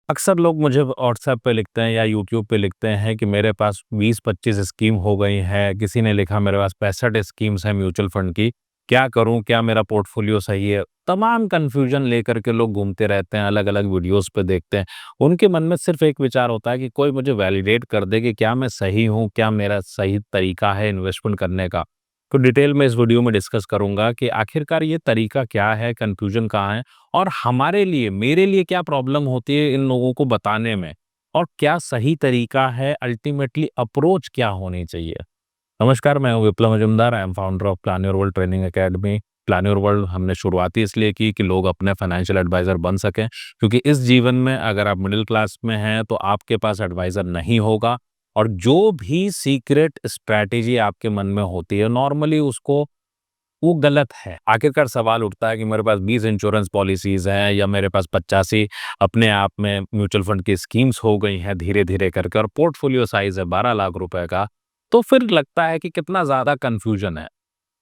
अक्सर लोग मुझे व्हाट्सएप पे लिखते हैं या यूट्यूब पे लिखते हैं कि मेरे पास 20-25 स्कीम हो गई है। किसी ने लिखा मेरे पास 65 स्कीम्स हैं म्यूचुअल फंड की। क्या करूँ? क्या मेरा पोर्टफोलियो सही है? तमाम कन्फ्यूजन लेकर के लोग घूमते रहते हैं, अलग-अलग वीडियोज़ पे देखते हैं। उनके मन में सिर्फ़ एक विचार होता है कि कोई मुझे वैलिडेट कर दे कि क्या मैं सही हूँ, क्या मेरा सही तरीका है इन्वेस्टमेंट करने का। तो डिटेल में इस वीडियो में डिस्कस करूँगा कि आखिरकार ये तरीका क्या है, कन्फ्यूजन कहाँ है और हमारे लिए, मेरे लिए क्या प्रॉब्लम होती है इन लोगों को बताने में और क्या सही तरीका है, अल्टीमेटली अप्रोच क्या होनी चाहिए। नमस्कार, मैं हूँ Viplav Majumdar. I am founder of plan your world training academy. Plan your world हमने शुरुआती इसलिए की कि लोग अपने फाइनेंशियल एडवाइजर बन सकें, क्योंकि इस जीवन में अगर आप मिडिल क्लास में हैं तो आपके पास एडवाइजर नहीं होगा और जो भी सीक्रेट स्ट्रैटेजी आपके मन में होती है नॉर्मली उसको वो गलत है। आखिरकार सवाल उठता है कि मेरे पास 20 इंश्योरेंस पॉलिसीज़ हैं या मेरे पास 85 अपने आप में म्यूचुअल फंड की स्कीम्स हो गई हैं धीरे-धीरे करके और पोर्टफोलियो साइज़ है 12 लाख रुपए का, तो फिर लगता है कि कितना ज़्यादा कन्फ्यूजन है।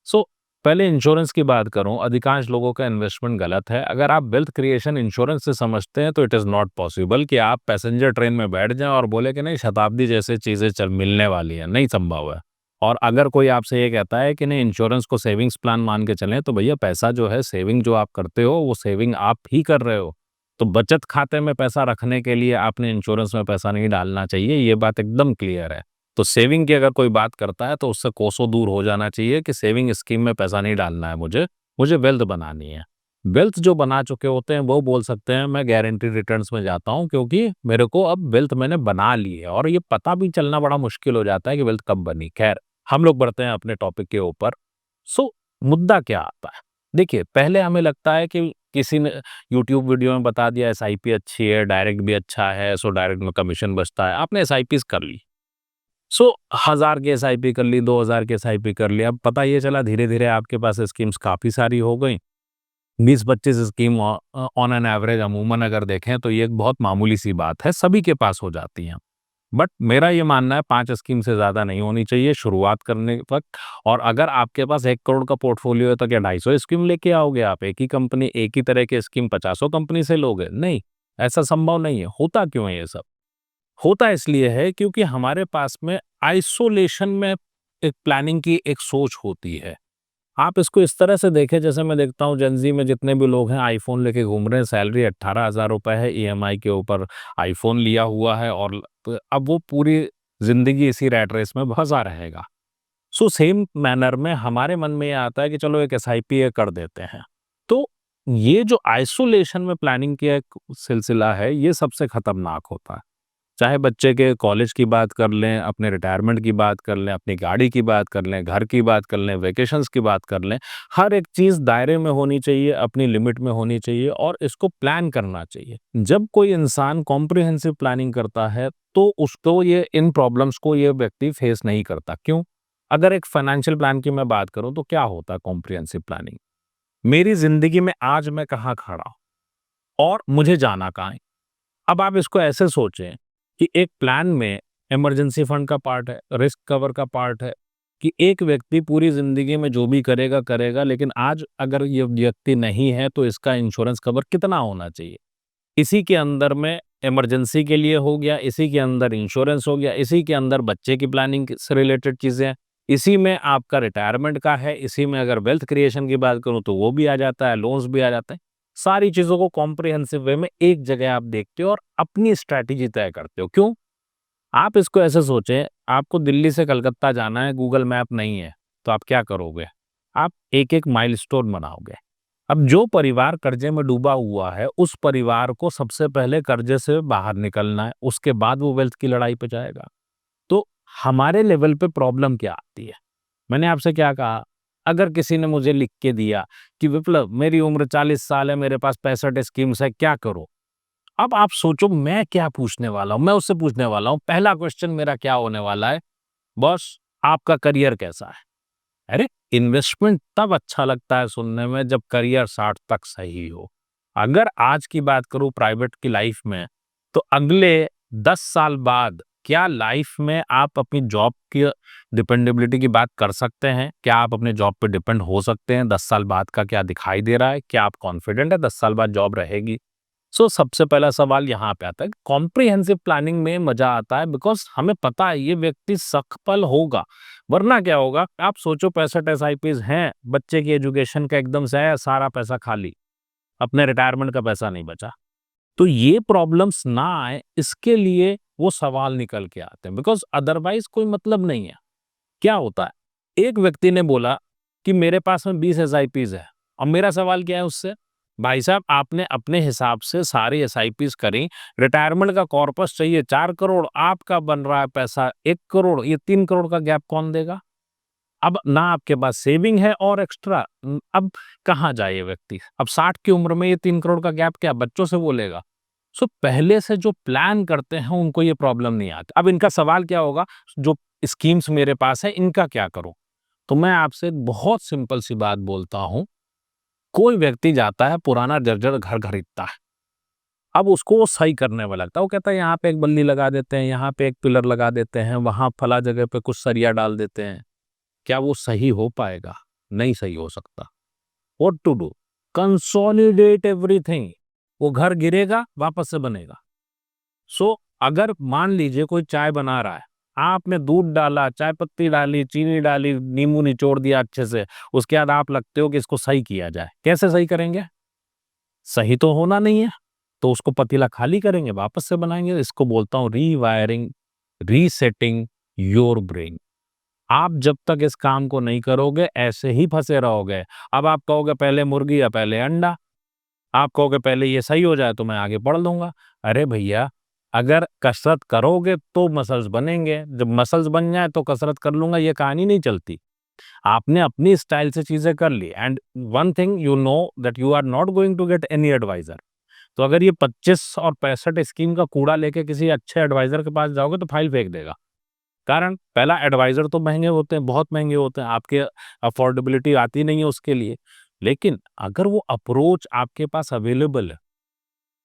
सो पहले इंश्योरेंस की बात करूँ, अधिकांश लोगों का इन्वेस्टमेंट गलत है। अगर आप वेल्थ क्रिएशन इंश्योरेंस से समझते हैं तो इट इज़ नॉट पॉसिबल कि आप पैसेंजर ट्रेन में बैठ जाएँ और बोले कि नहीं शताब्दी जैसे चीज़ें चल मिलने वाली हैं, नहीं संभव है। और अगर कोई आपसे ये कहता है कि नहीं इंश्योरेंस को सेविंग्स प्लान मान के चलें, तो भैया पैसा जो है सेविंग जो आप करते हो, वो सेविंग आप ही कर रहे हो। तो बचत खाते में पैसा रखने के लिए आपने इंश्योरेंस में पैसा नहीं डालना चाहिए, ये बात एकदम क्लियर है। तो सेविंग की अगर कोई बात करता है तो उससे कोसों दूर हो जाना चाहिए कि सेविंग स्कीम में पैसा नहीं डालना है मुझे वेल्थ बनानी है। वेल्थ जो बना चुके होते हैं वो बोल सकते हैं मैं गारंटी रिटर्न्स में जाता हूँ क्योंकि मेरे को अब वेल्थ मैंने बना ली है और ये पता भी चलना बड़ा मुश्किल हो जाता है कि वेल्थ कब बनी। खैर, हम लोग बढ़ते हैं अपने टॉपिक के ऊपर। सो मुद्दा क्या आता है? देखिए, पहले हमें लगता है कि किसी ने यूट्यूब वीडियो में बता दिया एसआईपी अच्छी है, डायरेक्ट भी अच्छा है, सो डायरेक्ट में कमीशन बचता है। आपने एसआईपीज़ कर ली। सो 1000 की एसआईपी कर ली, 2000 की एसआईपी कर ली। अब पता ये चला धीरे-धीरे आपके पास स्कीम्स काफ़ी सारी हो गई। 20-25 स्कीम ऑन एन एवरेज अमूमन अगर देखें तो ये एक बहुत मामूली सी बात है, सभी के पास हो जाती हैं। बट मेरा ये मानना है 5 स्कीम से ज़्यादा नहीं होनी चाहिए शुरुआत करने वक़्त। और अगर आपके पास 1 करोड़ का पोर्टफोलियो है तो क्या 250 स्कीम लेके आओगे आप? एक ही कंपनी, एक ही तरह की स्कीम पचासों कंपनी से लोगे? नहीं, ऐसा संभव नहीं है। होता क्यों है ये सब? होता इसलिए है क्योंकि हमारे पास में आइसोलेशन में एक प्लानिंग की एक सोच होती है। आप इसको इस तरह से देखें जैसे मैं देखता हूँ जेन ज़ी में जितने भी लोग हैं आईफ़ोन लेके घूम रहे हैं, सैलरी 18,000 रुपए है, ईएमआई के ऊपर आईफ़ोन लिया हुआ है और अब वो पूरी ज़िंदगी इसी रैट रेस में फँसा रहेगा। सो सेम मैनर में हमारे मन में ये आता है कि चलो एक एसआईपी ये कर देते हैं। तो ये जो आइसोलेशन में प्लानिंग का एक सिलसिला है, ये सबसे खतरनाक होता है। चाहे बच्चे के कॉलेज की बात कर लें, अपने रिटायरमेंट की बात कर लें, अपनी गाड़ी की बात कर लें, घर की बात कर लें, वेकेशंस की बात कर लें, हर एक चीज़ दायरे में होनी चाहिए, अपनी लिमिट में होनी चाहिए और इसको प्लान करना चाहिए। जब कोई इंसान कॉम्प्रिहेंसिव प्लानिंग करता है, तो उसको ये इन प्रॉब्लम्स को ये व्यक्ति फेस नहीं करता। क्यों? अगर एक फाइनेंशियल प्लान की मैं बात करूँ, तो क्या होता है कॉम्प्रिहेंसिव प्लानिंग? मेरी ज़िंदगी में आज मैं कहाँ खड़ा हूँ और मुझे जाना कहाँ है? अब आप इसको ऐसे सोचें कि एक प्लान में इमरजेंसी फंड का पार्ट है, रिस्क कवर का पार्ट है कि एक व्यक्ति पूरी ज़िंदगी में जो भी करेगा, करेगा लेकिन आज अगर ये व्यक्ति नहीं है तो इसका इंश्योरेंस कवर कितना होना चाहिए? इसी के अंदर में इमरजेंसी के लिए हो गया, इसी के अंदर इंश्योरेंस हो गया, इसी के अंदर बच्चे की प्लानिंग से रिलेटेड चीज़ें हैं, इसी में आपका रिटायरमेंट का है, इसी में अगर वेल्थ क्रिएशन की बात करूँ तो वो भी आ जाता है, लोन्स भी आ जाते हैं। सारी चीज़ों को कॉम्प्रिहेंसिव वे में एक जगह आप देखते हो और अपनी स्ट्रैटेजी तय करते हो। क्यों? आप इसको ऐसे सोचें, आपको दिल्ली से कलकत्ता जाना है, गूगल मैप नहीं है, तो आप क्या करोगे? आप एक-एक माइलस्टोन बनाओगे। अब जो परिवार कर्जे में डूबा हुआ है, उस परिवार को सबसे पहले कर्जे से बाहर निकलना है, उसके बाद वो वेल्थ की लड़ाई पे जाएगा। तो हमारे लेवल पे प्रॉब्लम क्या आती है? मैंने आपसे क्या कहा? अगर किसी ने मुझे लिख के दिया कि विप्लव मेरी उम्र 40 साल है, मेरे पास 65 स्कीम्स है, क्या करूँ? अब आप सोचो मैं क्या पूछने वाला हूँ? मैं उससे पूछने वाला हूँ, पहला क्वेश्चन मेरा क्या होने वाला है? बॉस, आपका करियर कैसा है? अरे! इन्वेस्टमेंट तब अच्छा लगता है सुनने में जब करियर 60 तक सही हो। अगर आज की बात करूँ प्राइवेट की लाइफ में, तो अगले 10 साल बाद क्या लाइफ में आप अपनी जॉब की डिपेंडेबिलिटी की बात कर सकते हैं? क्या आप अपने जॉब पे डिपेंड हो सकते हैं? 10 साल बाद का क्या दिखाई दे रहा है? क्या आप कॉन्फिडेंट हैं 10 साल बाद जॉब रहेगी? सबसे पहला सवाल यहाँ पे आता है, कॉम्प्रिहेंसिव प्लानिंग में मजा आता है बिकॉज हमें पता है ये व्यक्ति सफल होगा। वरना क्या होगा, आप सोचो 65 एसआईपीज हैं, बच्चे की एजुकेशन का एकदम से है सारा पैसा खाली, अपने रिटायरमेंट का पैसा नहीं बचा। तो ये प्रॉब्लम्स ना आए इसके लिए वो सवाल निकल के आते हैं, बिकॉज अदरवाइज कोई मतलब नहीं है। क्या होता है, एक व्यक्ति ने बोला कि मेरे पास में 20 एसआईपीज है, और मेरा सवाल क्या है उससे, भाई साहब आपने अपने हिसाब से सारी एसआईपीज करी, रिटायरमेंट का कॉर्पस चाहिए 4 करोड़, आपका बन रहा है पैसा 1 करोड़, ये 3 करोड़ का गैप कौन देगा? अब ना आपके पास सेविंग है और एक्स्ट्रा, अब कहाँ जाए ये व्यक्ति? अब 60 की उम्र में ये 3 करोड़ का गैप क्या बच्चों से बोलेगा? पहले से जो प्लान करते हैं उनको ये प्रॉब्लम नहीं आती। अब इनका सवाल क्या होगा, जो स्कीम्स मेरे पास है इनका क्या करूं? तो मैं आपसे एक बहुत सिंपल सी बात बोलता हूं, कोई व्यक्ति जाता है पुराना जर्जर घर खरीदता है, अब उसको वो सही करने में लगता है, वो कहता है यहाँ पे एक बल्ली लगा देते हैं, यहाँ पे एक पिलर लगा देते हैं, वहां फला जगह पे कुछ सरिया डाल देते हैं। क्या वो सही हो पाएगा? नहीं सही हो सकता। What to do? Consolidate everything. वो घर गिरेगा वापस से बनेगा। अगर मान लीजिए कोई चाय बना रहा है, आपने दूध डाला, चाय पत्ती डाली, चीनी डाली, नींबू निचोड़ दिया अच्छे से, उसके बाद आप लगते हो कि इसको सही किया जाए, कैसे सही करेंगे? सही तो होना नहीं है, तो उसको पतीला खाली करेंगे, वापस से बनाएंगे। इसको बोलता हूं रीवायरिंग, रीसेटिंग योर ब्रेन। आप जब तक इस काम को नहीं करोगे ऐसे ही फंसे रहोगे। अब आप कहोगे पहले मुर्गी या पहले अंडा, आप कहोगे पहले ये सही हो जाए तो मैं आगे बढ़ लूंगा। अरे भैया, अगर कसरत करोगे तो मसल्स बनेंगे, जब मसल्स बन जाए तो कसरत कर लूंगा, ये कहानी नहीं चलती। आपने अपनी स्टाइल से चीजें कर ली, and one thing you know that you are not going to get any advisor. तो अगर ये 25 और 65 स्कीम का कूड़ा लेके किसी अच्छे एडवाइजर के पास जाओगे तो फाइल फेंक देगा। कारण पहला, एडवाइजर तो महंगे होते हैं, बहुत महंगे होते हैं, आपके अफोर्डेबिलिटी आती नहीं है उसके लिए। लेकिन अगर वो अप्रोच आपके पास अवेलेबल है,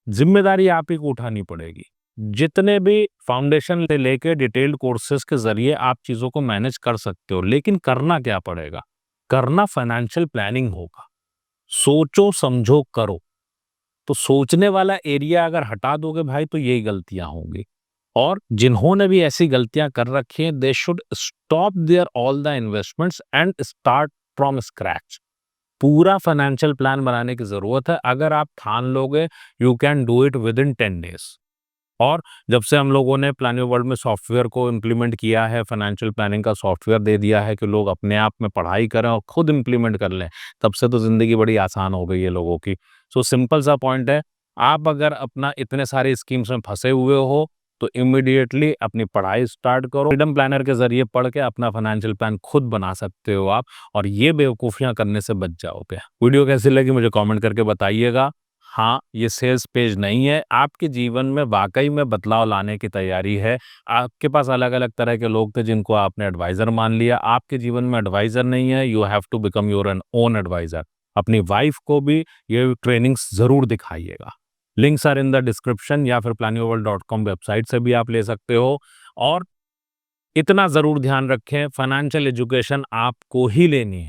जिम्मेदारी आप ही को उठानी पड़ेगी। जितने भी फाउंडेशन से लेके डिटेल्ड कोर्सेज के जरिए आप चीजों को मैनेज कर सकते हो, लेकिन करना क्या पड़ेगा? करना फाइनेंशियल प्लानिंग होगा। सोचो समझो करो। तो सोचने वाला एरिया अगर हटा दोगे भाई तो यही गलतियां होंगी। और जिन्होंने भी ऐसी गलतियां कर रखी हैं, they should stop their all the investments and start from scratch. पूरा फाइनेंशियल प्लान बनाने की जरूरत है। अगर आप ठान लोगे, you can do it within 10 days. और जब से हम लोगों ने प्लानिंग वर्ल्ड में सॉफ्टवेयर को इम्प्लीमेंट किया है, फाइनेंशियल प्लानिंग का सॉफ्टवेयर दे दिया है कि लोग अपने आप में पढ़ाई करें और खुद इम्प्लीमेंट कर लें, तब से तो जिंदगी बड़ी आसान हो गई है लोगों की। सिंपल सा पॉइंट है, आप अगर अपना इतने सारे स्कीम्स में फंसे हुए हो तो इमीडिएटली अपनी पढ़ाई स्टार्ट करो। फ्रीडम प्लानर के जरिए पढ़ के अपना फाइनेंशियल प्लान खुद बना सकते हो आप, और ये बेवकूफियां करने से बच जाओगे। वीडियो कैसी लगी मुझे कमेंट करके बताइएगा। हाँ, ये सेल्स पेज नहीं है, आपके जीवन में वाकई में बदलाव लाने की तैयारी है। आपके पास अलग अलग तरह के लोग थे जिनको आपने एडवाइजर मान लिया, आपके जीवन में एडवाइजर नहीं है, you have to become your an own advisor. अपनी वाइफ को भी ये ट्रेनिंग्स जरूर दिखाइएगा। Links are in the description, या फिर planyoverworld.com वेबसाइट से भी आप ले सकते हो। और इतना जरूर ध्यान रखें, फाइनेंशियल एजुकेशन आपको ही लेनी है,